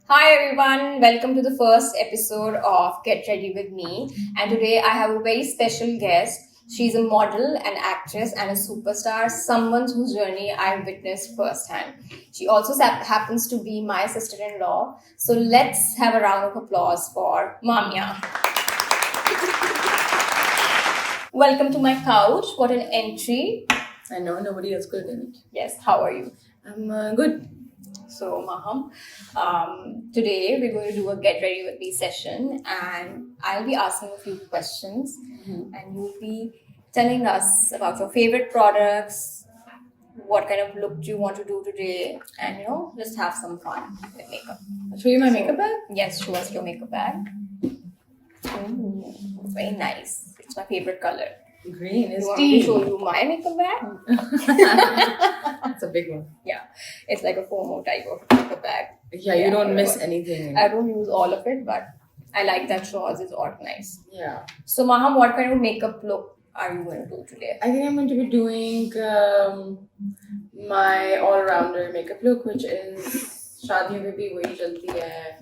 Hi everyone, welcome to the first episode of Get Ready with Me. And today I have a very special guest. She's a model, an actress, and a superstar, someone whose journey I've witnessed firsthand. She also happens to be my sister in law. So let's have a round of applause for Mamia. Welcome to my couch. What an entry. I know nobody else could have done it. Yes, how are you? I'm good. So, Maham, today we're going to do a Get Ready With Me session, and I'll be asking a few questions, and you'll be telling us about your favorite products, what kind of look do you want to do today, and just have some fun with makeup. I'll show you my makeup bag. Yes, show us your makeup bag. Ooh, it's very nice. It's my favorite color. Green is You want me to tea. show you my makeup bag? It's a big one. Yeah, it's like a FOMO type of makeup bag. Yeah, you don't miss anything. I don't use all of it, but I like that yours is organized. Yeah. So, Maham, what kind of makeup look are you going to do today? I think I'm going to be doing my all-rounder makeup look, which is शादियों में भी वही चलती है,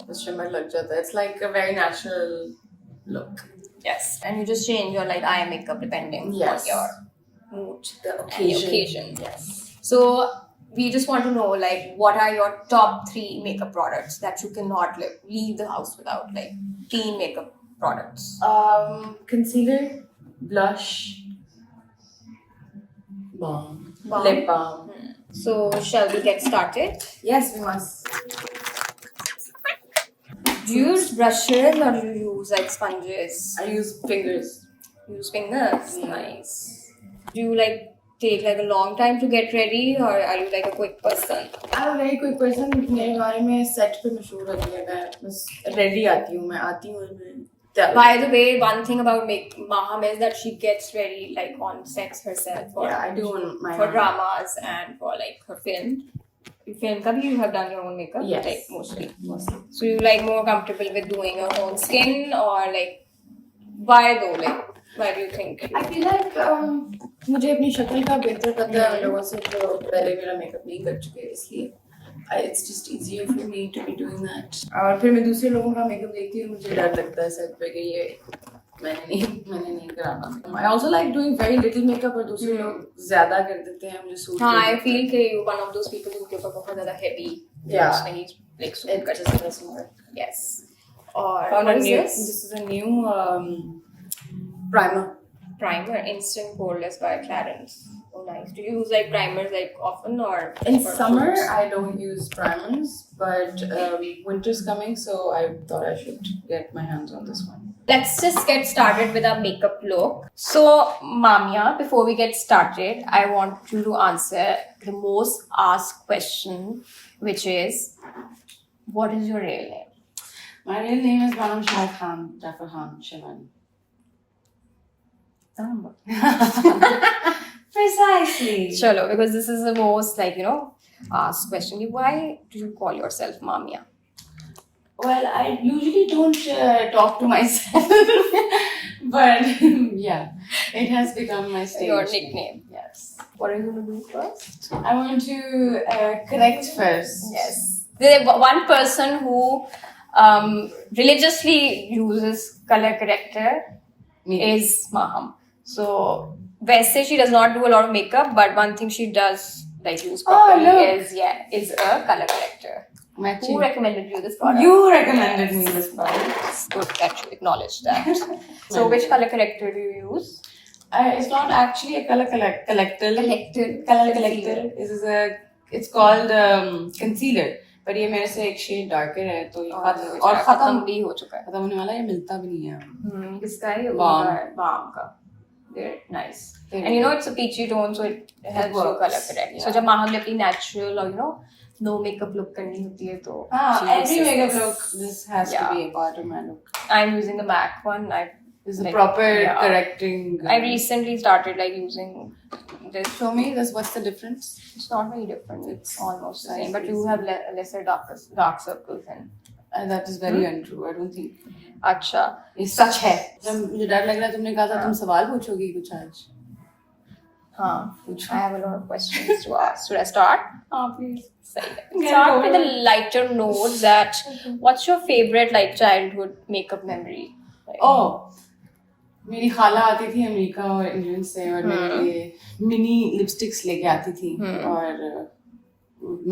बस shimmer लग जाता है. It's like a very natural look. Yes, and you just change your eye makeup depending Yes. on your mood The and the occasion. Yes. So, we just want to know what are your top 3 makeup products that you cannot leave the house without, teen makeup products. Concealer, blush, balm, Balm. lip balm. So, shall we get started? Yes, we must. Do you use brushes or do you use sponges? I use fingers. Use fingers. Yeah. Nice. Do you take a long time to get ready, or are you a quick person? I'm a very quick person. मेरे बारे में set पे मशहूर होती है. मैं बस ready आती हूँ. मैं आती हूँ और मैं तैयार. By the way, one thing about Maham is that she gets ready on sets herself for, Yeah, I do on my for own. dramas and for her film. Film kabhi you have done your own makeup? Yes. Mostly. Mostly. So you more comfortable with doing your own skin, or why though? Why do you think? I feel like मुझे अपनी शक्ल का बेहतर पता है लोगों से जो पहले मेरा मेकअप नहीं कर चुके इसलिए it's just easier for me to be doing that. और फिर मैं दूसरे लोगों का मेकअप देखती हूँ मुझे डर लगता है सेट पे कि ये मैंने नहीं कराना. I also like doing very little makeup और दूसरे लोग ज्यादा कर देते हैं मुझे सूट. हाँ, I feel कि you one of those people जिनके ऊपर बहुत ज़्यादा heavy. Yeah. नहीं suit It करता. just doesn't work. Yes. Or Found what a is new, this? This is a new primer. Primer, Instant Poreless by Clarins. Oh, nice. Do you use primers often or? In for summer, shoots? I don't use primers, but winter's coming, so I thought I should get my hands on this one. Let's just get started with our makeup look. So, Mamia, before we get started, I want you to answer the most asked question, which is, what is your real name? My real name is Banam Shahid Khan Jafar Khan Shivani. Precisely. Chalo, because this is the most asked question. Why do you call yourself Mamia? Well, I usually don't talk to myself, but yeah, it has become my stage Your name. nickname. Yes. What are you going to do first? I want to correct first. Yes. There's one person who religiously uses color corrector is Maham. So, Vaise she does not do a lot of makeup, but one thing she does use properly is a color corrector. Who recommended you this product? You recommended me this product. It's good that you acknowledge that. So, which color corrector do you use? It's not actually a color collector. Color collector. It's called concealer. पर ये मेरे से एक shade darker है तो ये और खत्म भी हो चुका है. खत्म होने वाला है ये मिलता भी नहीं है. किसका है? Balm. Balm का. They're nice. And it's a peachy tone, so it helps you color correct. So जब Maham ने अपनी natural or no makeup look करनी होती है तो every makeup look this has to be a part of my look. I'm using the MAC one. This is proper correcting. I recently started using this. Show me this. What's the difference? It's not very different. It's almost the same, but you have lesser dark circles and that is very untrue. I don't think. अच्छा. ये सच है. जब मुझे डर लग रहा है तुमने कहा था तुम सवाल पूछोगी कुछ आज. I have a lot of questions to ask. Should I start? Please. Start with a lighter note that what's your favorite like childhood makeup memory? Like, मेरी खाला आती थी अमेरिका और इंग्लैंड से और मेरे लिए मिनी लिपस्टिक्स लेके आती थी और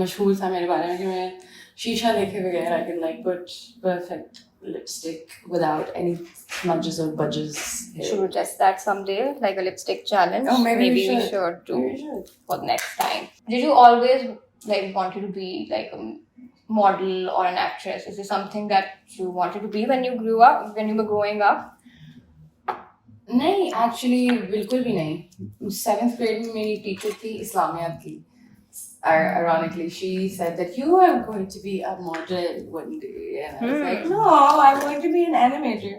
मशहूर था मेरे बारे में कि मैं शीशा देखे बगैर I can like put perfect lipstick without any smudges or budges. should we test that someday, like a lipstick challenge? Oh, maybe we we should. should do Maybe we should. for the next time. Did you always like wanted to be like a model or an actress? Is it something that you wanted to be when you grew up, when you were growing up? नहीं actually बिल्कुल भी नहीं 7th grade में मेरी teacher थी इस्लामियात की ironically she said that you are going to be a model one day and I was like no I want to be an animator.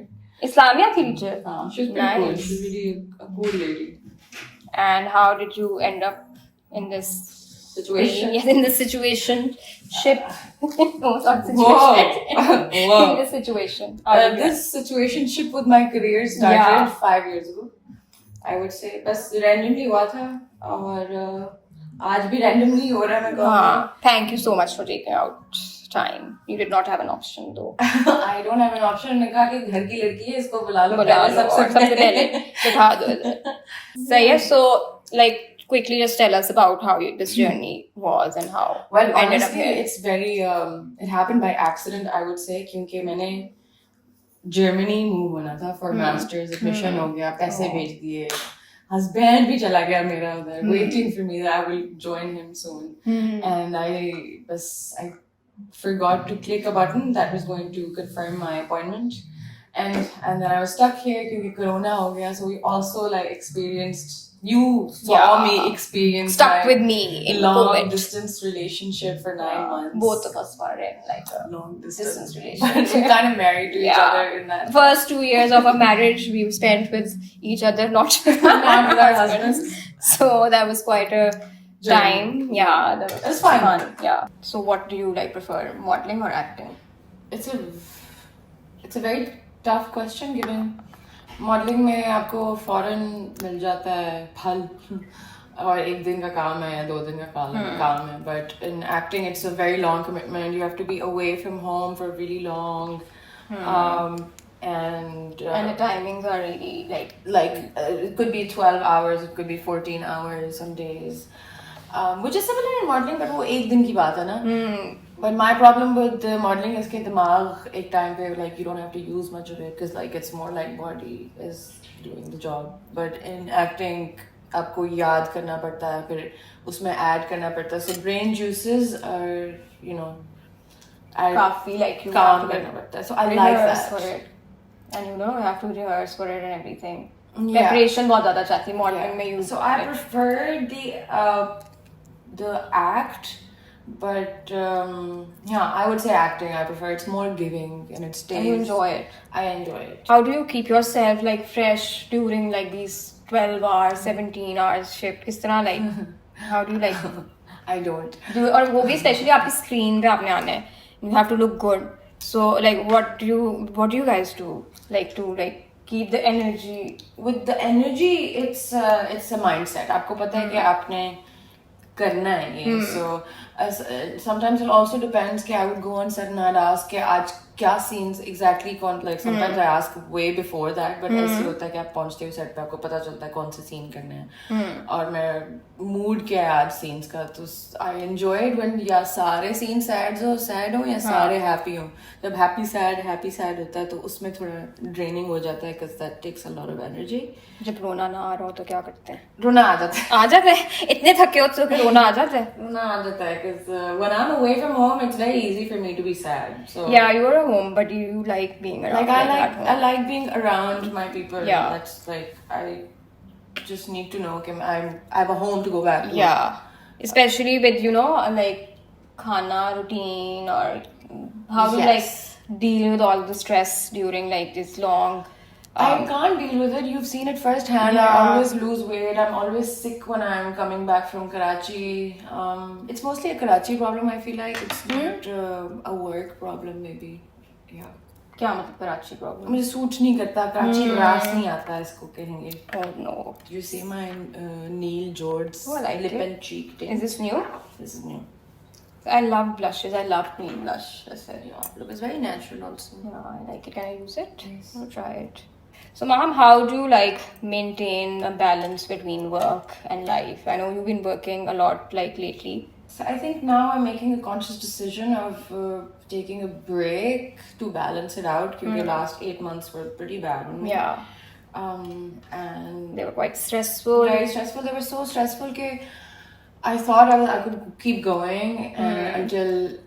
Islamia teacher. She was pretty cool. Nice. She was really a cool lady. And how did you end up in this Situation. Yes, in this situation ship. No, it's not Whoa. situation. Whoa. In this situation. How did you- This situationship with my career started Yeah. 5 years ago. I would say बस randomly हुआ था और आज भी randomly हो रहा है मैं कहूँगी. Thank you so much for taking out time. You did not have an option though. I don't have an option. मैंने कहा कि घर की लड़की है इसको बुला लो बुला पहले लो और सबसे पहले बिठा दो इधर. सही है. So like quickly just tell us about how this journey was and how Well, you ended up honestly, here. it's very it happened by accident I would say क्योंकि मैंने जर्मनी मूव होना था for masters admission हो गया पैसे भेज दिए husband भी चला गया मेरा उधर waiting for me that I will join him soon and I forgot to click a button that was going to confirm my appointment and then I was stuck here क्योंकि corona हो गया so we also like experienced you saw Yeah. me experience Stuck my with me in long COVID. distance relationship for 9 months. Both of us were in like a long distance distance relationship. But we kind of married to each Yeah. other in that. First 2 years of our marriage we spent with each other, not with Not with our husbands. So that was quite a time. Yeah, that was It's fun. Yeah. So what do you like prefer, modeling or acting? It's a very tough question given modelling में आपको फौरन मिल जाता है फल और एक दिन का काम है या 2 दिन का काम है but in acting it's a very long commitment you have to be away from home for really long and And the timings are really like it could be 12 hours, it could be 14 hours some days, which is similar in modeling, but वो एक दिन की बात है ना. But my problem with modeling is कि दिमाग एक time पे like you don't have to use much of it because like it's more like body is doing the job. But in acting आपको याद करना पड़ता है फिर उसमें add करना पड़ता है. So brain juices are you know काफी like you काम have to करना पड़ता है. So I like rehearse that. for it. And you know you have to rehearse for it and everything. Yeah. Preparation बहुत ज़्यादा चाहती है modeling में you. So I prefer the act, but yeah, I would say acting. I prefer it's more giving and it stays. And you enjoy it. I enjoy it. How do you keep yourself like fresh during like these 12 hours, 17 hours shift? किस तरह like how do you like I don't. do और वो भी especially आपकी screen पे आपने आना है. You have to look good. So like what do you guys do like to like keep the energy? With the energy, it's a mindset. आपको पता है कि आपने करना है ये. So sometimes it also depends कि I would go on set and I'd ask कि आज क्या scenes exactly कौन like sometimes I ask way before that but ऐसे होता है कि आप पहुंचते हो set पे आपको पता चलता है कौन से scene करने हैं और मैं mood क्या है आज scenes का तो I enjoy it when या सारे scenes sad हो या सारे happy हो. जब happy sad होता है तो उसमें थोड़ा draining हो जाता है because that takes a lot of energy. जब रोना ना आ रहा हो तो क्या करते हैं? रोना आ जाता है. आ जाता है इतने थके हो तो कि रोना आ जाता है. रोना आ जाता है because when I'm away from home it's very easy for me to be sad. So Yeah, you're at home, but you like being around. like at home. I like being around my people. Yeah. That's like I just need to know कि I have a home to go back to. Yeah, especially with like khana routine or how do you Yes. like deal with all the stress during like this long. I can't deal with it. You've seen it firsthand. Yeah. I always lose weight. I'm always sick when I'm coming back from Karachi. It's mostly a Karachi problem. I feel like it's not a work problem. Maybe, yeah. क्या मतलब Karachi problem? मुझे suit नहीं करता, कराची रास नहीं आता इसको कहेंगे. Oh no. You see my Neil George Oh, I like lip it. and cheek thing. Is this new? This is new. I love blushes. I love cream blush. That's it. Yeah, look, it's very natural also. Yeah, I like it. Can I use it? Yes. I'll try it. So, Mom, how do you like maintain a balance between work and life? I know you've been working a lot like lately. So I think now I'm making a conscious decision of taking a break to balance it out because the last 8 months were pretty bad on me. Yeah. And They were quite stressful. very stressful. They were so stressful that I thought I could keep going until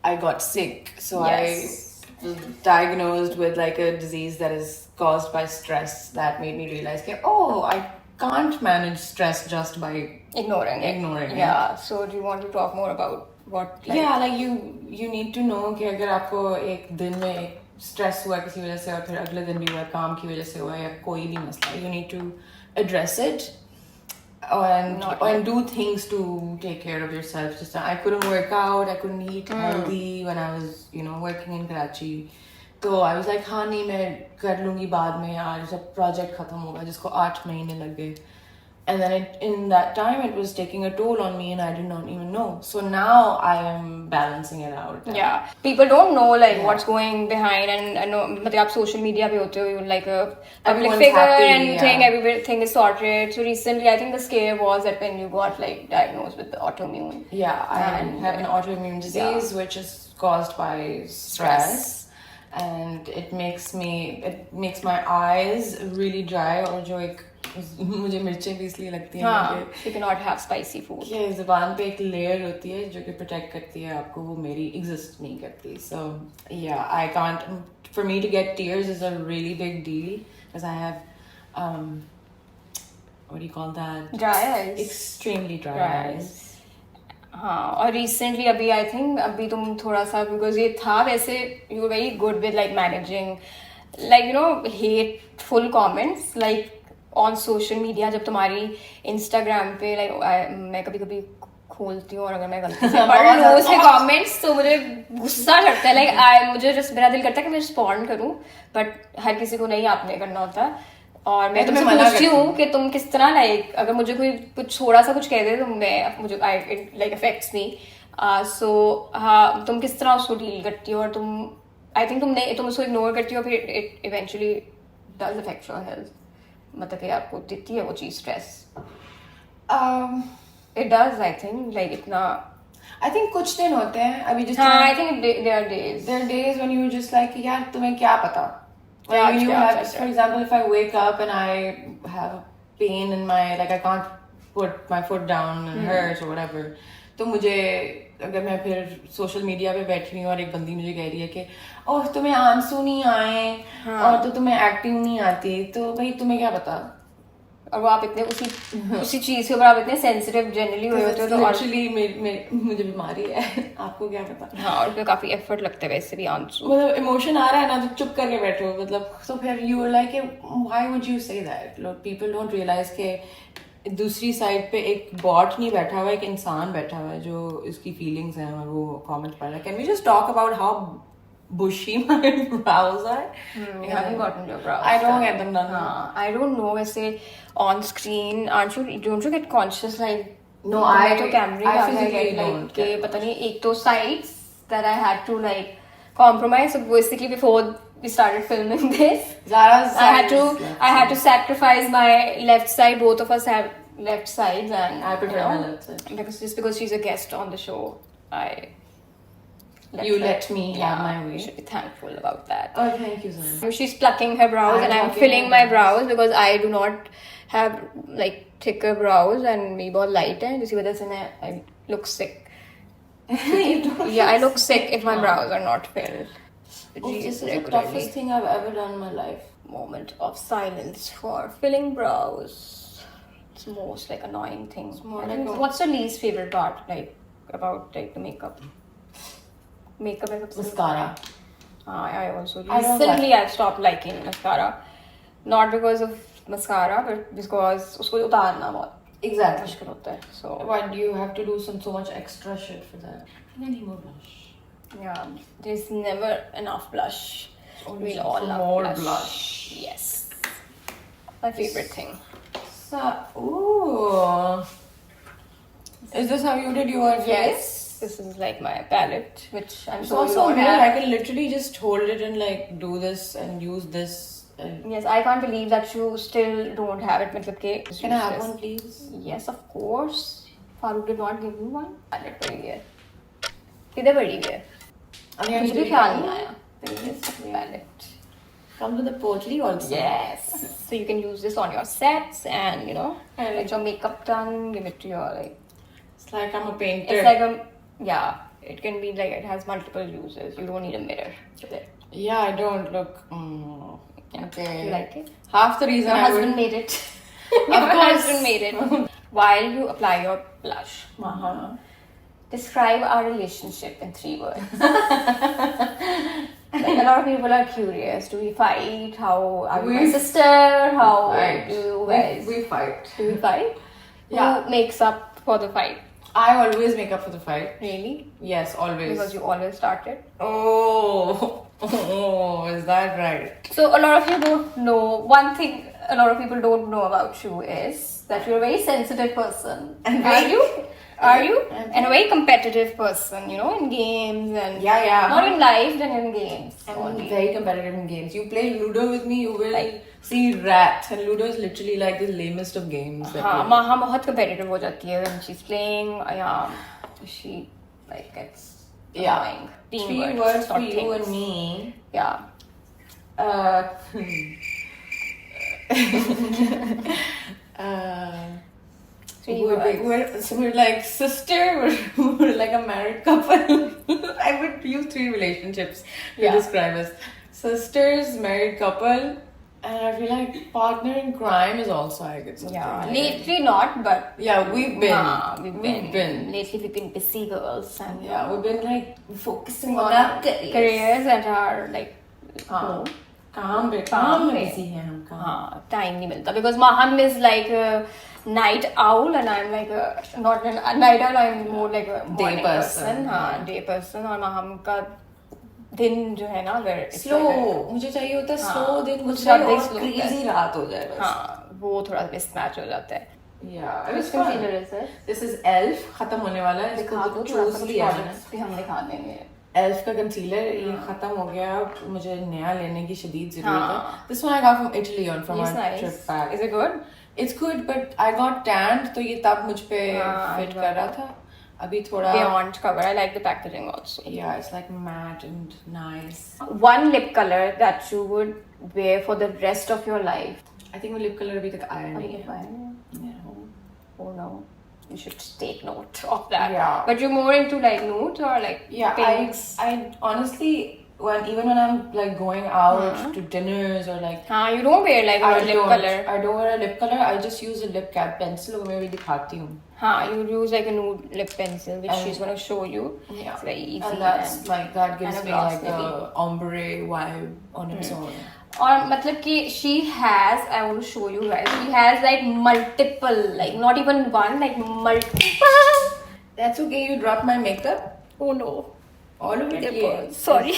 I got sick. So Yes. I was diagnosed with like a disease that is caused by stress that made me realize that, oh, I can't manage stress just by Ignoring it. Yeah. So, do you want to talk more about what? Like, yeah, like you need to know कि अगर आपको एक दिन में एक stress हुआ किसी वजह से और फिर अगले दिन भी हुआ काम की वजह से हुआ या कोई भी मसला, you need to address it and do things to take care of yourself. Just I couldn't work out, I couldn't eat healthy when I was working in Karachi. तो I was like हाँ नहीं मैं कर लूँगी बाद में यार जब project खत्म होगा जिसको 8 महीने लग गए. And then in that time, it was taking a toll on me and I did not even know. So now I am balancing it out. Yeah. People don't know like what's going behind and I know मतलब आप social media पे होते हो, you're like a public Everyone's figure happy, and think everything is sorted. So recently I think the scare was that when you got like diagnosed with the autoimmune. Yeah, I have an autoimmune disease which is caused by stress. And it makes my eyes really dry और जो एक मुझे मिर्चें भी इसलिए लगती हैं You cannot have spicy food. कि ज़बान पे एक लेयर होती है जो कि प्रोटेक्ट करती है आपको, वो मेरी एग्जिस्ट नहीं करती. So yeah, I can't. For me to get tears is a really big deal because I have what do you call that? Dry eyes. Extremely dry eyes. हाँ और recently अभी I think अभी तुम थोड़ा सा because ये था वैसे you were very good with like managing like hateful comments like on social media जब तुम्हारी Instagram पे like मैं कभी कभी खोलती हूँ और अगर मैं गलती से पढ़ लूँ उसके कमेंट्स तो मुझे गुस्सा चढ़ता है like मुझे just मेरा दिल करता है कि मैं रिस्पॉन्ड करूँ but हर किसी को नहीं आपने करना होता और मैं तुमसे पूछती हूँ कि तुम किस तरह लाइक अगर मुझे कोई कुछ थोड़ा सा कुछ कह दे तो मैं मुझे लाइक अफेक्ट्स मी सो हाँ तुम किस तरह उसको डील करती हो और तुम आई थिंक तुम उसको इग्नोर करती हो फिर it eventually does affect your health मतलब कि आपको देती है वो चीज़ stress it does I think like इतना I think कुछ दिन होते हैं अभी just हाँ I think there are days when you just like यार तुम्हें क्या पता. When you have, for example, if I wake up and I have pain in my, like I can't put my foot down and it hurts or whatever, तो मुझे अगर मैं फिर social media पे बैठी हुई और एक बंदी मुझे कह रही है कि ओह तुम्हें आंसू नहीं आए और तो तुम्हें एक्टिंग नहीं आती तो भाई तुम्हें क्या पता. और वो आप इतने उसी चीज के ऊपर आप इतने सेंसिटिव जनरली हुए होते हो तो एक्चुअली मुझे बीमारी है आपको क्या पता. हाँ और उसमें काफी एफर्ट लगता है वैसे भी आंसू मतलब इमोशन आ रहा है ना तो चुप करके बैठो मतलब तो फिर you are like why would you say that. People don't realise के दूसरी साइड पे एक बॉट नहीं बैठा हुआ एक इंसान बैठा हुआ है जो इसकी फीलिंग्स हैं और वो कमेंट पढ़ रहा है. Can we just talk about how bushy my brows are? You haven't gotten your brows I don't done. get them done. I don't know वैसे on screen don't you get conscious like no I तो camera I physically don't कि पता नहीं एक तो sides that I had to like compromise. So basically before we started filming this I had to sacrifice my left side. Both of us have left sides and I prefer my left side because she's a guest on the show let me have my way. You should be thankful about that. Oh, thank you so much. She's plucking her brows and I'm filling my brows because I do not have like thicker brows and मेरी बहुत light है जिसकी वजह से I look sick. I look sick if my brows are not filled. This is the toughest thing I've ever done in my life. Moment of silence for filling brows. It's most like annoying thing. What's the least favorite part like about like the makeup Mascara. I also recently I've stopped liking mascara not because of mascara but because उसको उतारना बहुत exactly मुश्किल होता है. So why do you have to do so much extra shit for that? And then you more blush. Yeah, there's never enough blush. We'll all for love more blush. blush. Yes. My favorite thing. So, ooh. Is this how you did your face? Yes. This is like my palette, which I'm It's sure you also don't weird. have. I can literally just hold it and like do this and use this. And... Yes, I can't believe that you still don't have it. मतलब कि Can I have one, please? Yes, of course. Farooq did not give you one. Palette पड़ी है. किधर पड़ी है? मुझे भी ख्याल नहीं आया. This palette. Comes with a potly also. Yes. So you can use this on your sets and get your makeup done. Give it to your like. It's like I'm a painter. It's like a It can be like it has multiple uses. You don't need a mirror with it. Yeah, I don't look. Yeah. Okay. You like it? Half the reason Your I husband would. made it. Your husband made it. While you apply your blush, describe our relationship in 3 words. Like a lot of people are curious. Do we fight? How are you my sister? How Fight. do you guys? We fight. Do we fight? Yeah. Who makes up for the fight? I always make up for the fight. Really? Yes, always. Because you always started. Oh, is that right? So a lot of you don't know. One thing a lot of people don't know about you is that you're a very sensitive person. And Are you? Are you? I'm And a very competitive person, in games and Yeah. not in life, then in games. I'm only. very competitive in games. You play Ludo with me, you will see rats. And Ludo is literally like the lamest of games. that हाँ we- माँ बहुत competitive हो जाती है when she's playing. She like gets annoying. 3 Teamwork, words for not you things. and me. Yeah. Three words. We're like sister, we're like a married couple. I would use 3 relationships to Yeah. describe us. Sisters, married couple, and I feel like partner in crime is also I get something. Yeah. like Lately not, but that. Yeah, we've been. we've been. Lately we've been busy girls and Yeah, we've been like focusing on on our our careers that are like हाँ, काम में काम में। busy हैं हम काम. हाँ time नहीं मिलता because Maham is like a night owl and I'm like not a night owl, I'm more like a morning person. हाँ day person और Maham का दिन जो है ना where it's Slow, like मुझे चाहिए होता है हाँ, slow दिन, कुछ मुझे ज्यादा ही और slow होता है। crazy रात हो जाए बस. हाँ वो थोड़ा mismatch हो जाता है. Yeah, it Which was fun. concealer is it? This is Elf, खत्म होने वाला है. दिखा दो इसको थोड़ा choose सा लिया मैंने. products भी हम दिखा देंगे. Elf का कंसीलर ये खत्म हो गया. मुझे नया लेने की शदीद जरूरत है. हाँ. This one I got from Italy on from It's our nice. trip back. Is it good? It's good, but I got tanned, तो ये तब मुझ पे हाँ, fit I कर रहा था. अभी थोड़ा. Beyond cover. I like the packaging also. Yeah, it's like matte and nice. One lip color that you would wear for the rest of your life. I think वो lip color अभी तक आया नहीं है. Yeah. Oh no. You should take note of that. Yeah. But you're more into like nudes or like Yeah, pinks? I honestly even when I'm like going out to dinners or like You don't wear like a lip color. I don't wear a lip color. I just use a lip cap pencil. वो मैं भी दिखाती हूँ. You use like a nude lip pencil, which she's gonna show you. Yeah. It's very easy. And that's like that gives and a me gloss like the ombre vibe on its own. और मतलब कि she has, I want to show you guys, she has like multiple, like not even one, like multiple. That's okay. You dropped my makeup. Oh no. All of it. It Yeah. burns. Sorry.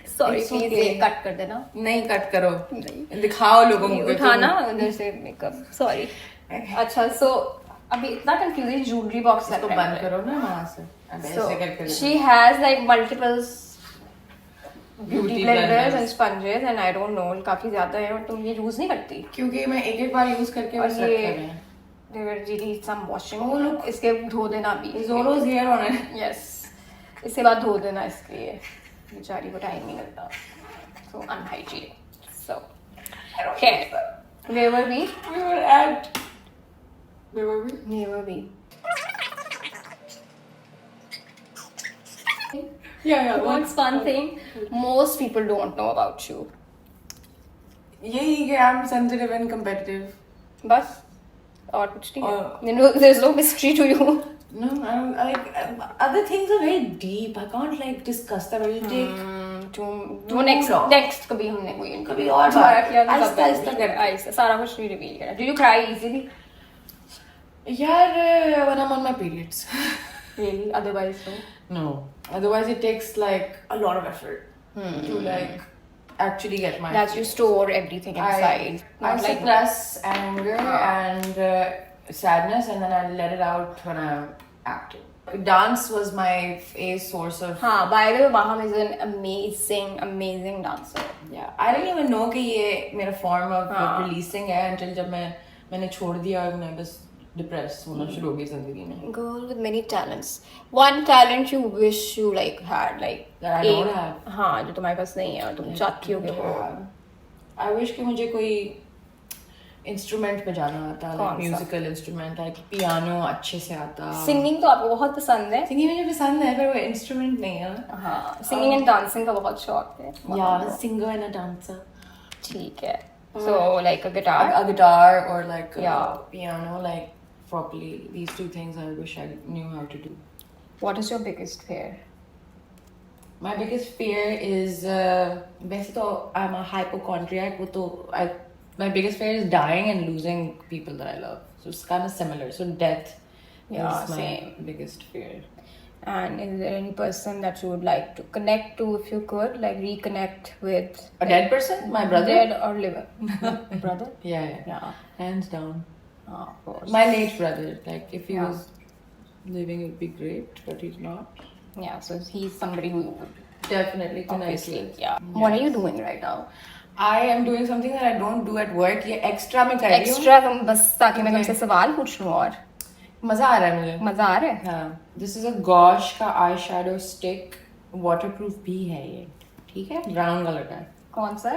Sorry, It's please okay. ये cut कर देना. नहीं cut करो. नहीं. दिखाओ लोगों को. उठाना उधर से makeup. Sorry. अच्छा, so अभी इतना confusing jewelry box इसको बंद करो ना वहाँ से. अब So ऐसे करके. she has like multiple beauty Beauty blenders blenders. and sponges and I don't know काफी ज्यादा है और तुम ये use नहीं करती. क्योंकि मैं एक बार यूज करके और बस ये रखे हैं. there really some washing. Oh, look. इसके धो देना भी. Zoro's here on it. Yes. इसके बाद धो देना इसके लिए. बेचारी को टाइम नहीं मिलता. So unhygienic. So okay. Where were we? We were at. Where were we? Where were we? Yeah. What's one thing most people don't know about you? यही कि I'm sensitive and competitive. बस और कुछ नहीं और- है. There's no mystery to you. No, I don't like other things are very deep. I can't like discuss them. I will take. वो next कभी हमने कोई कभी और हमारा बात. किया था आहिस्ता- तब आहिस्ता reveal कर. आहिस्ता सारा कुछ नहीं रिवील करा. Do you cry easily? यार when I'm on my periods. Really? Otherwise no. No. Otherwise it takes like a lot of effort. to like actually get my. That you store everything inside. I suppress anger and sadness, and then I let it out when I'm acting. Dance was my source of. हाँ, by the way, Maham is an amazing dancer. Yeah, I didn't even know कि ये मेरा form of releasing है until जब मैंने छोड़ दिया और मैं बस depressed होना शुरू हो गई जिंदगी में. Girl with many talents. One talent you wish you like had, like That I don't have. हाँ, जो तुम्हारे पास नहीं है और तुम चाहती हो कि हो. I wish कि मुझे कोई इंस्ट्रूमेंट बजाना आता, कौन सा? म्यूजिकल इंस्ट्रूमेंट, लाइक पियानो अच्छे से आता. सिंगिंग तो आपको बहुत पसंद है. सिंगिंग मुझे पसंद है पर वो इंस्ट्रूमेंट नहीं है. हाँ, सिंगिंग एंड डांसिंग का बहुत शौक है. Yeah, singer and a dancer. ठीक है. So like a guitar. A guitar or like a Yeah. piano, like properly. These two things I wish I knew how to do. What is your biggest fear? My biggest fear is वैसे तो I'm a hypochondriac. वो तो my biggest fear is dying and losing people that I love. So it's kind of similar. So death Yeah, is my same. biggest fear. And is there any person that you would like to connect to if you could, like reconnect with? A dead person? My brother? Dead or living? Brother? Yeah. Yeah. Hands down. Of course. My late brother. Like if he Yeah. was living, it would be great, but he's not. Yeah, so he's somebody who you would Definitely connect obviously. with. Yeah. What are you doing right now? I am doing something that I don't do at work. ये extra मैं कर रही हूँ. Extra तुम बस ताकि मैं तुमसे सवाल पूछ लूँ और मजा आ रहा है मुझे. मजा आ रहा है. हाँ. This is a Gosh का eyeshadow stick. Waterproof भी है ये. ठीक है? Brown color का. कौन सा?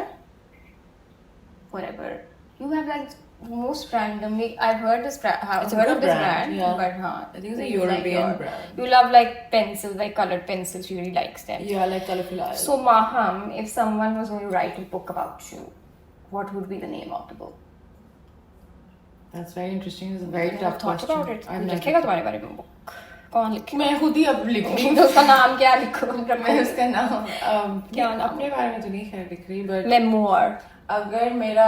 Whatever. You have like most randomly. I've heard this. I've It's a heard good of this brand, brand, yeah. but हाँ. I think it's a you like European your- brand. You love like pencils, like colored pencils. You really likes them. Yeah, I like colorful eyes. So Maham, if someone was going to write a book about you, what would be the name of the book? That's very interesting. It's a very tough Thought question. about it. I've कोई never- लिखेगा तुम्हारे बारे में book? कौन लिखेगा? मैं खुद ही अब लिखूंगी. तो उसका नाम क्या लिखो? मैं उसका नाम क्या नाम? अपने बारे में तो नहीं खैर लिख रही, but Memoir. अगर मेरा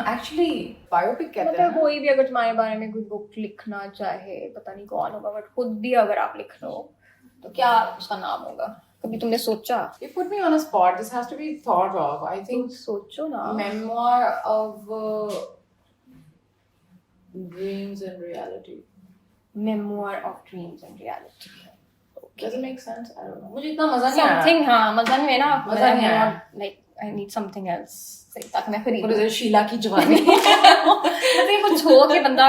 एक्चुअली बायोपिक कहते हैं मतलब कोई भी अगर तुम्हारे बारे में कोई बुक लिखना चाहे, पता नहीं कौन होगा, बट खुद भी अगर आप लिख लो तो क्या उसका नाम होगा? कभी तुमने सोचा? You put me on a spot. This has to be thought of. I तुम think सोचो ना. memoir of dreams and reality. Memoir of dreams and reality. Does it make sense? I don't know. मुझे इतना मजा नहीं आया. Something हाँ मजा नहीं है ना. मजा नहीं आया. Like I need something else. सही ताकि मैं खरीद. What is it? शीला की जवानी. मतलब कुछ हो कि बंदा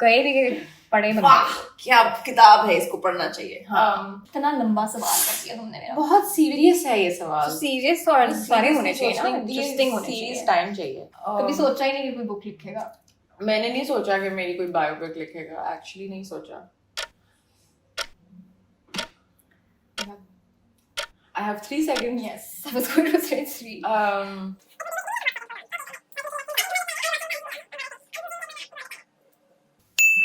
कहे भी कि पढ़े बंदा. वाह क्या किताब है, इसको पढ़ना चाहिए. इतना लंबा सवाल कर दिया तुमने मेरा. बहुत सीरियस है ये सवाल. सीरियस और सारे होने चाहिए ना. इंटरेस्टिंग होने सीरियस चाहिए. टाइम चाहिए. कभी सोचा ही नहीं कि कोई बुक लिखेगा. मैंने नहीं सोचा कि मेरी कोई बायोपिक लिखेगा. एक्चुअली नहीं सोचा. I have 3 seconds. Yes, I was going to say 3.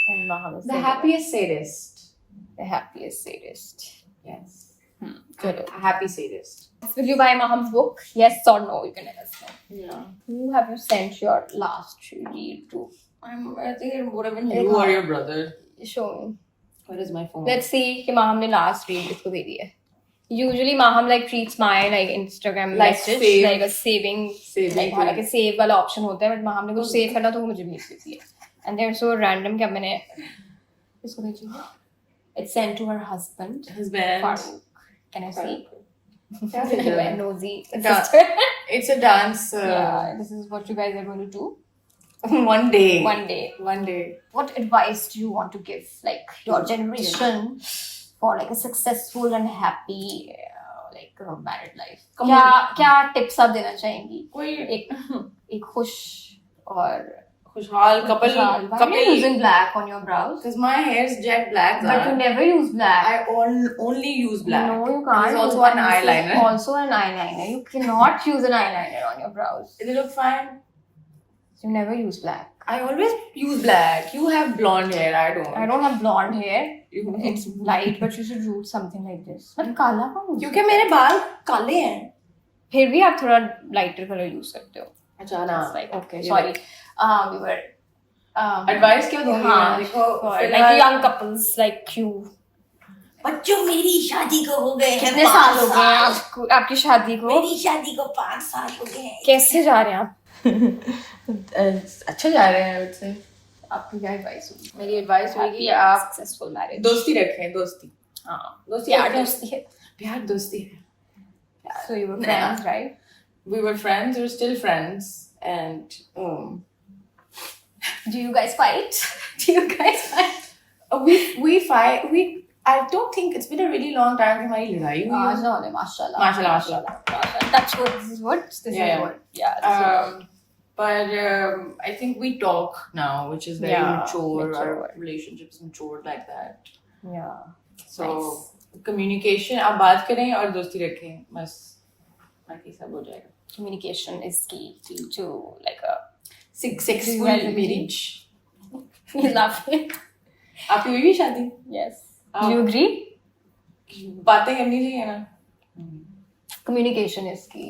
And Maham is The happiest sadist. The happiest sadist. Yes. Good. A happy sadist. Will you buy Maham's book? Yes or no? You can let us know. Yeah. Who have you sent your last read to? I think it would have been you or your brother. Show me. Where is my phone? Let's see कि Maham ने last read किसको दे दी है. Usually Maham like treats my like Instagram Like message save. like a saving Saving like thing. हालांकि save वाला option होता है, but Maham ने कुछ save करना तो वो मुझे भेज देती है. And they're so random कि अब मैंने इसको भेजी है. It's sent to her husband. Husband. Farooq. Can I see? क्या भेजा है? I'm nosy. Da- It's a dance. Yeah, this is what you guys are going to do One day. one day. One day. What advice do you want to give, like your generation, for like a successful and happy like married life? क्या क्या tips आप देना चाहेंगी? कोई एक खुश और खुशहाल couple. Why are you using black on your brows? Because my hair is jet black. But you never use black. I only use black. No, you can't. There's also use an that. This is eyeliner. Also an eyeliner. You cannot use an eyeliner on your brows. They look fine. You never use black. I always use black. You have blonde hair. I don't. I don't have blonde hair. It's light, but you should use something like this. But काला कौन use? क्योंकि मेरे बाल काले हैं. फिर भी आप थोड़ा lighter color use करते हो. अच्छा ना. It's like okay, You're sorry. We were Advice क्या दूँगी हाँ, मैं? देखो for like young couples like you. बच्चों मेरी शादी को हो गए हैं कितने 5 साल हो गए हैं आपको, आपकी शादी को? मेरी शादी को 5 साल हो गए हैं। कैसे जा रहे हैं आप? अच्छा जा रहे हैं, I would say. आपकी क्या एडवाइस होगी? मेरी एडवाइस होगी कि आप सक्सेसफुल मैरिज। दोस्ती रखें, दोस्ती। हाँ, दोस्ती प्यार रखें। दोस्ती है। प्यार दोस्ती है। So you were friends, right? We were friends, we're still friends, and Do you guys fight? Do you guys fight? we fight. I don't think it's been a really long time कि हमारी लड़ाई हुई हो। माशाल्लाह, माशाल्लाह, माशाल्लाह। Touch wood. This is what. This Yeah, is what. Yeah. This is what. But I think we talk now, which is very Yeah, mature. mature. Our relationships matured like that. Yeah. So Nice. communication, आप बात करें और दोस्ती रखें, बस बाकी सब हो जाएगा. Communication is key to like a. Successful Well, marriage. You love it. आपकी हुई भी शादी? Yes. Oh. Do you agree? बातें करनी चाहिए ना. Communication is key.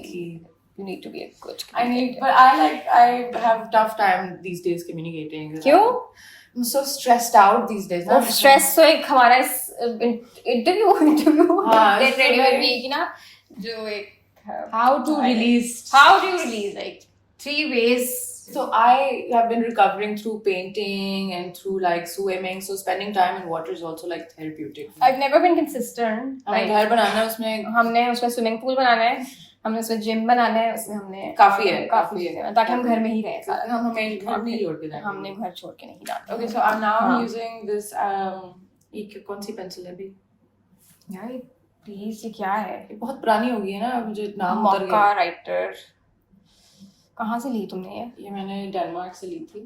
You need to be a good communicator. But I have tough time these days communicating. क्यों? I'm so stressed out these days. वो स्ट्रेस तो एक हमारा इंटरव्यू हाँ, get ready so with me की ना जो एक how to release. how do you release like 3 ways. So I have been recovering through painting and through like swimming. So spending time in water is also like therapeutic. I've never been consistent. हमें घर बनाना है, उसमें हमने उसमें swimming pool बनाना है, हमने उसमें gym बनाना है, उसमें हमने काफी है ताकि हम घर में ही रहें सारा। हम हमें घर नहीं छोड़ के जाएंगे। हमने घर छोड़ के नहीं जाते। Okay, so I'm now हाँ। using this ये कौन सी पेंसिल है अभी? यार प्लीज ये क्या है? ये बहुत पुरानी हो गई है ना, मुझे नाम उतर मॉका गया। राइटर। कहाँ से ली तुमने ये? ये मैंने डेनमार्क से ली थी।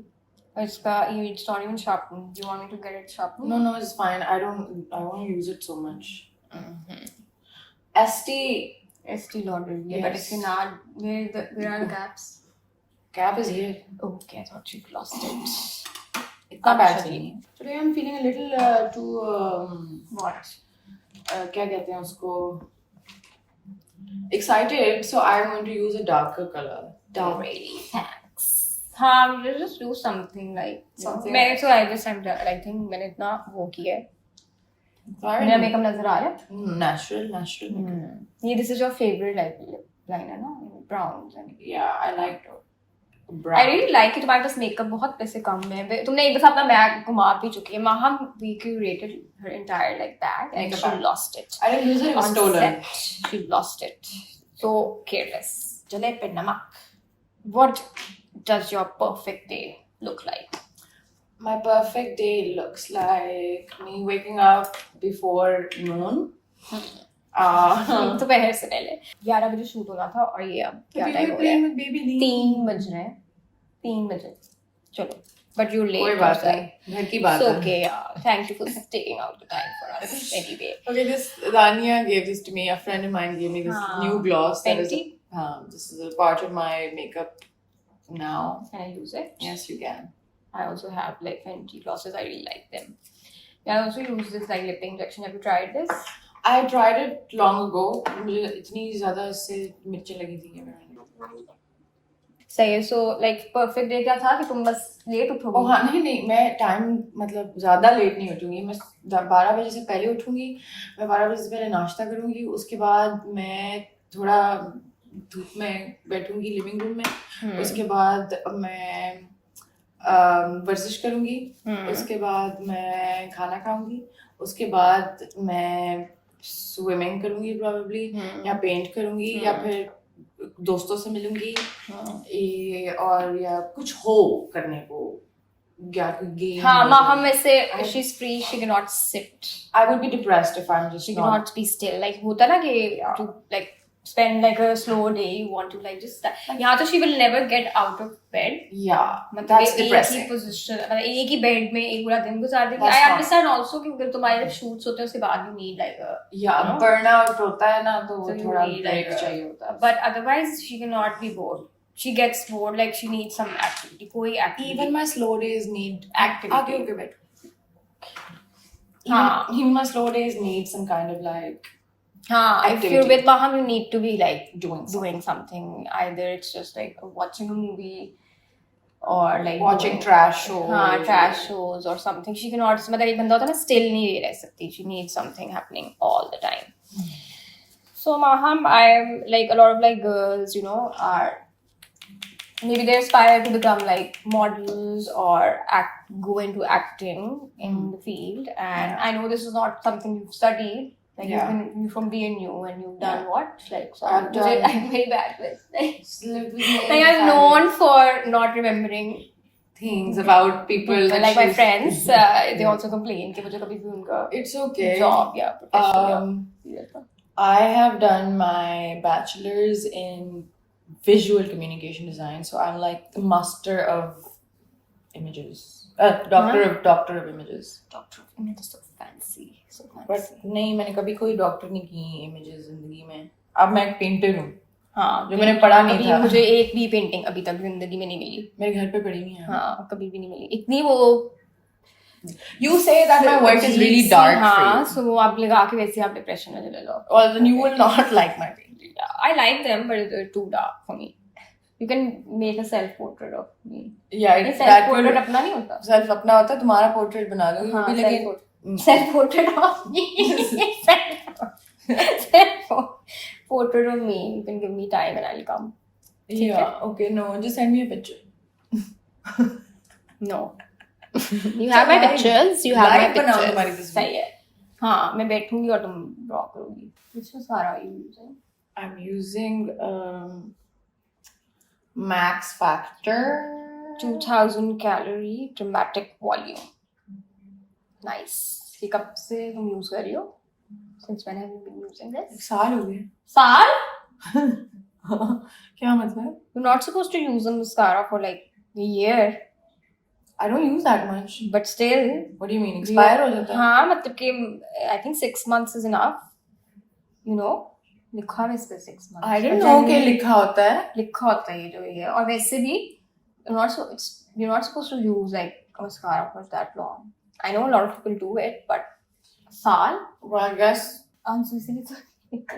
और इसका it's not even sharpened. Do you want me to get it sharpened? No, it's fine. I want to use it so much. ST Lauder. Yes. But if you're not, where are the gaps? cap is here. Okay, I thought you'd lost it. इतना bad नहीं है। Today I'm feeling a little too What? क्या कहते हैं उसको? Excited, so I'm going to use a darker color. Really? Thanks. हाँ, we'll just do something like Something मैंने like- तो I think मैंने इतना वो किया है। मेरा मेकअप नजर आ रहा है? Natural makeup. ये this is your favorite like lip liner ना? Browns and Yeah, I like brown. I really like it. तुम्हारे पास मेकअप बहुत पैसे कम है। तुमने एक दफा अपना बैग घुमा भी चुकी है। Maham we curated her entire like bag and Makeup she bag. lost it. I didn't use it, it was On stolen. set, she lost it. So careless. जले पे नमक. What does your perfect day look like? My perfect day looks like me waking up before noon. दोपहर से पहले 11 बजे shoot होना था और ये अब क्या टाइम हो रहा है? baby Lee. 3 बज रहे हैं। 3 बजे चलो but you're late. कोई बात नहीं, घर की बात It's है। okay, yeah. Thank you for taking out the time for us anyway. Okay, this Rania gave this to me. A friend of mine gave me this हाँ. new gloss. That is Fenty? this is a part of my makeup now. Can I use it? Yes, you can. I also have like Fenty glosses. I really like them. I also use this like lip injection. Have you tried this? I tried it long ago. मुझे इतनी ज़्यादा इससे मिर्चें लगी थी कि मैंने सही है। So like perfect day क्या था कि तुम बस लेट उठोगी? हाँ नहीं मैं टाइम मतलब ज़्यादा लेट नहीं उठूंगी। मैं 12 बजे से पहले उठूंगी। मैं 12 बजे से पहले नाश्ता करूंगी। उसके बाद मैं थोड़ा धूप में बैठूंगी लिविंग रूम में। उसके बाद मैं वर्जिश करूंगी। उसके बाद मैं खाना खाऊंगी। उसके बाद मैं स्विमिंग करूंगी प्रोबेबली, या पेंट करूंगी, या फिर दोस्तों से मिलूंगी, और या कुछ हो करने को, या कोई गेम। हाँ, हम में से she's free. She cannot sit. I would be depressed if I'm just She not. cannot be still. Like होता ना कि to like spend like a slow day. You want to like just यहाँ तो she will never get out of bed. Yeah, मतलब that's एक ही depressing. Position, मतलब एक ही bed में एक पूरा दिन गुजार देगी। That's I not- understand also कि अगर तुम्हारे जब shoots होते हैं उसके बाद you need like a Yeah, you know? burnout होता है ना, तो So you थोड़ा need break like चाहिए होता है। but otherwise she cannot be bored. She gets bored like she needs some activity. कोई activity. Even my slow days need Activity. Okay, wait. हाँ. Even my slow days need some kind of like हाँ, if activity. you're with Maham, you need to be like doing something. doing something. Either it's just like watching a movie or like watching trash shows. हाँ trash shows or something. She cannot, मतलब एक बंदा होता है ना still नहीं रह सकती. She needs something happening all the time. So Maham, I'm like a lot of like girls, you know, are maybe they aspire to become like models or go into acting in the field. And I know this is not something you've studied. Like Yeah. you're from BNU and you've done what? Like so I've done- I'm very bad with Like like I'm known for not remembering things about people that like my she's- friends. They also complain कि मुझे कभी भी उनका It's okay. job या profession I have done my bachelor's in visual communication design, so I'm like the master of images. Doctor of images. doctor of images, so fancy, so But fancy. नहीं, मैंने कभी कोई doctor नहीं की images जिंदगी में. अब मैं एक पेंटर हूँ. हाँ जो मैंने पढ़ा नहीं कभी था. मुझे एक भी पेंटिंग अभी तक जिंदगी में नहीं मिली. मेरे घर पे पड़ी हुई है. हाँ कभी भी नहीं मिली. इतनी वो You say that my work is really dark for हाँ you. so वो आप लगा के वैसे आप डिप्रेशन में चले जाओ. Well, then you will not like my painting. Yeah, I like them but they're too dark for me. You can make a self portrait of me. Yeah, ये it, self that portrait will अपना नहीं होता. self अपना होता है. तुम्हारा portrait बना दूंगी. हाँ, वो भी लेकिन self portrait of me. self portrait of me. You can give me time and I'll come. yeah, okay, no, just send me a picture. No. You have my pictures. You have my Live बनाओ तुम्हारी pictures. तस्वीर. सही है. हाँ मैं बैठूंगी और तुम draw करोगी. Which mascara are you using? I'm using Max Factor. 2000 calorie dramatic volume. Nice. ये कब से तुम यूज कर रही हो? Since when have you been using this? साल हो गए. साल? क्या मतलब? You're not supposed to use a mascara for like a year, I don't use that much. but still. What do you mean? Expire हो जाता है? हाँ मतलब कि I think 6 months is enough. You know, लिखा है इस पे 6 months. I didn't But know कि generally लिखा होता है. लिखा होता है ये जो ये है. और वैसे भी you're not supposed to use like a mascara for that long. I know a lot of people do it, but साल? Well, I guess. आंसू इसीलिए तो.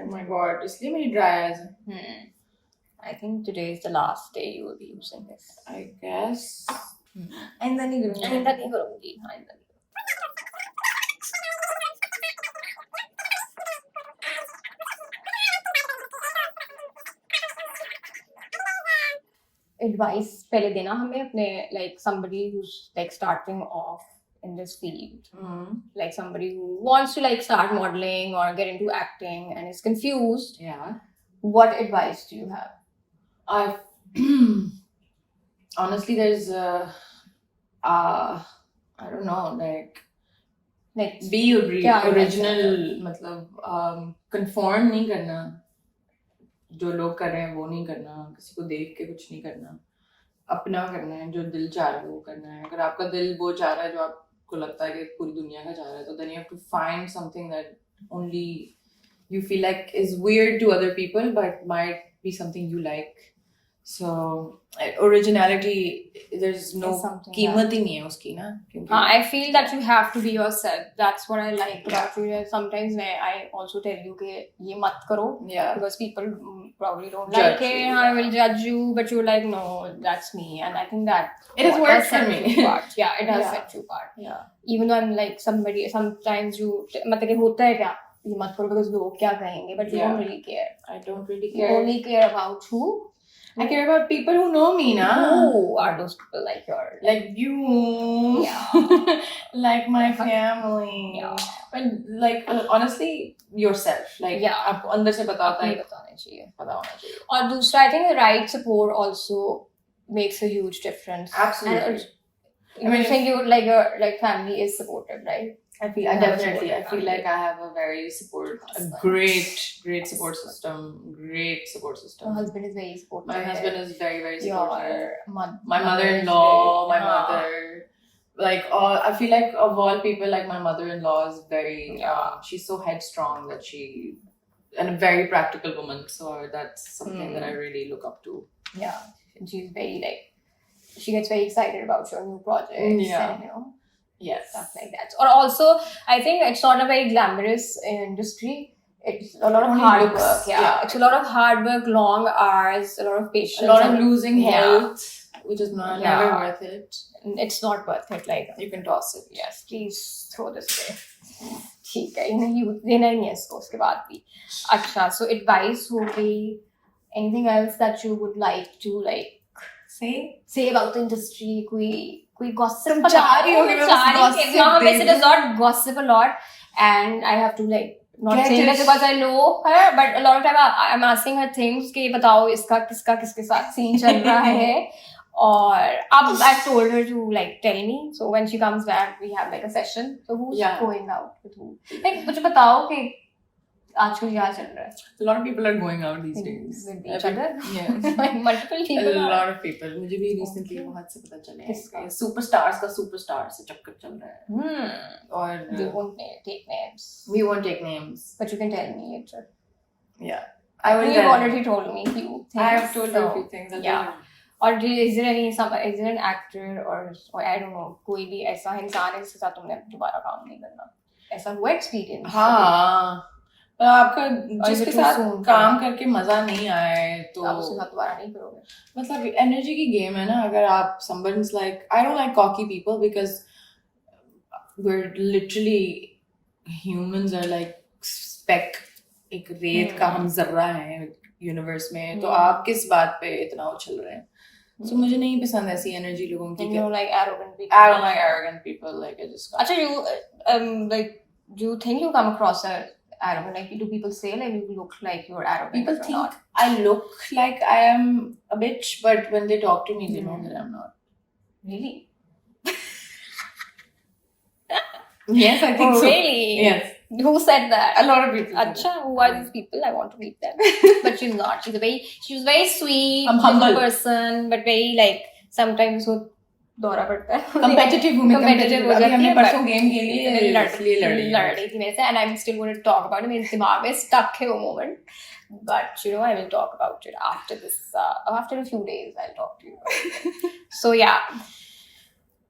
Oh my god, इसलिए मेरी dry eyes है. I think today is the last day you will be using this. I guess. आइंदा नहीं करूँगी. आइंदा नहीं करूँगी. आइंदा नहीं. Advice पहले देना हमें अपने like somebody who's like starting off in this field, like somebody who wants to like start modeling or get into acting and is confused. Yeah. What advice do you have? I've honestly, there's I don't know, like Like be क्या original, मतलब conform नहीं करना. जो लोग कर रहे हैं वो नहीं करना, किसी को देख के कुछ नहीं करना, अपना करना है, जो दिल चाह रहा है वो करना है. अगर आपका दिल वो चाह रहा है जो आपको लगता है कि पूरी दुनिया का चाह रहा है, तो then you have to find something that only you feel like is weird to other people but might be something you like. So originality, there's no Is something कीमत ही नहीं है उसकी ना, क्योंकि I feel that you have to be yourself. That's what I like about you. Sometimes I also tell you कि ये मत करो, yeah, because people probably don't Judge like it. you, I will judge you, but you're like, no, that's me, and I think that it has what worked does for set me. you apart. Yeah, it does Yeah. set you apart. yeah. Even though I'm like somebody, sometimes you मतलब कि होता है क्या ये मत करो because लोग क्या कहेंगे, but you don't Yeah. really care. I don't really You care. only care about who. I care about people who know me, na. Who are those people like your Like you. Yeah. Like my family. Yeah. But like honestly, yourself. Like Yeah. आपको अंदर से पता होता नहीं है, बताना चाहिए. पता होना चाहिए. और दूसरा I think the right support also makes a huge difference. Absolutely. And I think you like your like family is supportive, right? I feel I you have a definitely. I supportive feel family. like I have a very Husband. great support system. Great support Your system. husband is very supportive. My husband is very supportive. Your My mother-in-law, my mother, like I feel like of all people, like my mother-in-law is very Yeah. she's so headstrong that and a very practical woman, so that's something that I really look up to. Yeah, and she's very like she gets very excited about your new projects Yeah. and you know Yes. stuff like that. Or also, I think it's not a very glamorous industry. It's a lot of Only hard looks, work. yeah. It's a lot of hard work, long hours, a lot of patience, A lot of and- losing Yeah. health. which is not Yeah. never worth it. It's not worth it. Like, You can toss it. yes, please throw this away. ठीक है, इन्हें use देना ही है इसको उसके बाद भी. अच्छा, so advice हो गई. Anything else that you would like to say about the industry? कोई gossip? तुम चाह रही हो कि मैं बस gossip हाँ, दे वैसे does not gossip a lot, and I have to not Get saying it. that because I know her, but a lot of time I'm asking her things कि बताओ इसका किसके साथ scene चल रहा है. और अब I've told her to tell me, so when she comes back we have a session. So who's going out with who? मुझे बताओ कि आजकल क्या चल रहा है. A lot of people are going out these days. With each other? Yeah. Multiple people. A lot of people. मुझे भी recently बहुत से पता चले हैं. Superstars का superstar से चक्कर चल रहा है. और We won't take names. we won't take names. But you can tell me later. Yeah. I will You've tell. already told me few things. I have told you a few things. Yeah. Or is there an actor or I don't know कोई भी ऐसा इंसान है जिसके साथ तुमने दोबारा काम नहीं करना? ऐसा हुआ experience? हाँ. आपका जिसके साथ काम करके मजा नहीं आया है तो आप उसके साथ दोबारा नहीं करोगे. मतलब एनर्जी की गेम है ना. अगर आप someone's like I don't like cocky people because we're literally humans are like speck, एक रेत का हम जर्रा है यूनिवर्स में. तो आप किस बात पे इतना उछल रहे हैं? So मुझे नहीं पसंद ऐसी एनर्जी लोगों की. You don't like arrogant people. I don't like arrogant people. Like I just. अच्छा, you do you think you come across as arrogant? Like, do people say you look like you're arrogant? People or think not? I look like I am a bitch, but when they talk to me, they know that I'm not. Really? Yes, I think Oh, so. really? Yes, Who said that? a lot of people. say that. Acha, who are these people? I want to meet them. But she's not. She was very sweet, I'm humble. person, but very sometimes वो दौरा पड़ता है. Competitive हूँ मैं. Competitive हो अभी जाती हमने है, परसों but- गेम खेली है. इसलिए लड़ रही थी मेरे से, and I'm still going to talk about it. मेरे दिमाग में stuck है वो moment. But I will talk about it after this. After a few days, I'll talk to you. So yeah.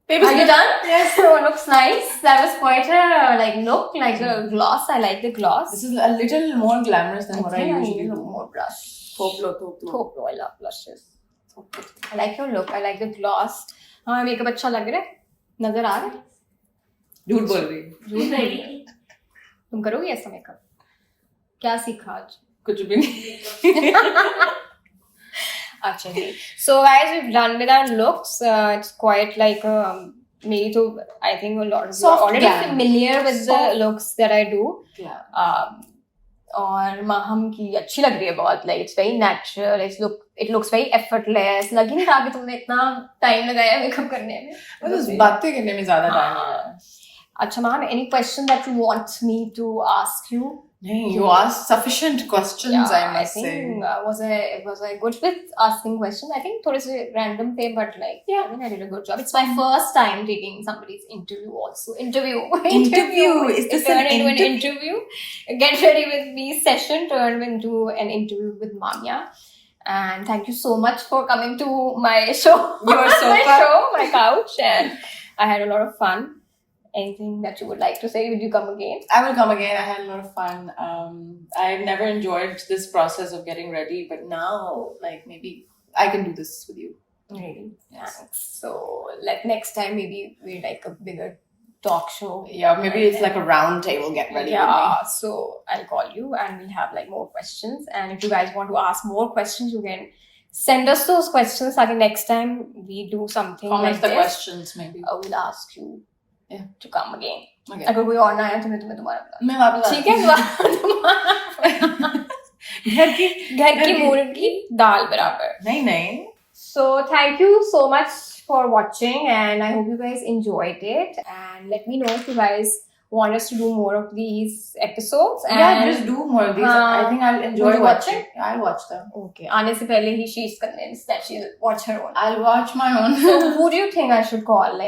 Are you done? Yes. So it looks nice. That was quite a look, like a gloss. I like the gloss. This is a little more glamorous than what I think usually need a do. little more blush. Thoplo. Thoplo. I love blushes. I like your look. I like the gloss. हाँ, makeup अच्छा लग रहा है. नजर आ रहा है. झूठ बोल रही. झूठ नहीं. तुम करोगी ऐसा मेकअप? क्या सीखा आज? कुछ भी नहीं. अच्छा जी. So guys, we've done with our looks. It's quite like me too. I think a lot of you are Soft already glam. familiar with the looks that I do. Yeah. और माहम की अच्छी लग रही है बहुत. Like it's very natural. It looks very effortless. लग ही नहीं रहा कि तुमने इतना टाइम लगाया मेकअप करने में. बस बातें करने में ज्यादा टाइम लगा. अच्छा ma'am, any question that you want me to ask you? नहीं, you asked sufficient questions. I must say. Was I good with asking questions? I think थोड़े से random थे, but I think I did a good job. It's my first time taking somebody's interview also. Interview. Is this It turned an into an interview? Get ready with me session turned into an interview with Manya. And thank you so much for coming to my show. Your sofa. My show, my couch, and I had a lot of fun. Anything that you would like to say? Would you come again? I will come again. I had a lot of fun. I've never enjoyed this process of getting ready, but now, maybe I can do this with you. Really? Yes. Thanks. So, next time maybe we a bigger talk show. Yeah, maybe it's like a round table. Get ready. Yeah. So I'll call you and we'll have more questions. And if you guys want to ask more questions, you can send us those questions. So next time we do something Comment like the this, questions maybe. we'll ask you to come again. Okay. अगर कोई और ना आया तो मैं तुम्हें दोबारा बुला. मैं वापस ठीक है. घर की मुर्गी दाल बराबर. नहीं. So thank you so much for watching, and I hope you guys enjoyed it. And let me know if you guys want us to do more of these episodes. And Yeah, just do more of these. I think I'll enjoy Will you watch watching. I'll watch them. Okay. आने से पहले ही she's convinced that she'll watch her own. I'll watch my own. So who do you think I should call?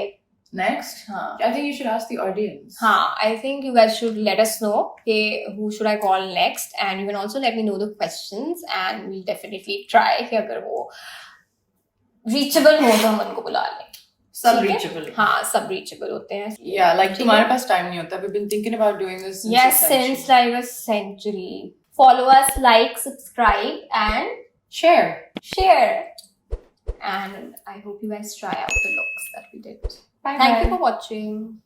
Next? I think you should ask the audience. I think you guys should let us know who should I call next, and you can also let me know the questions, and we'll definitely try कि अगर वो reachable हो तो हम उनको बुला लें. Sub reachable. हाँ, सब reachable होते हैं. Yeah, तुम्हारे पास time नहीं होता. We've been thinking about doing this since Yes, a century. since a century. Follow us, like, subscribe, and Share. and I hope you guys try out the looks that we did. Bye Thank bye. you for watching.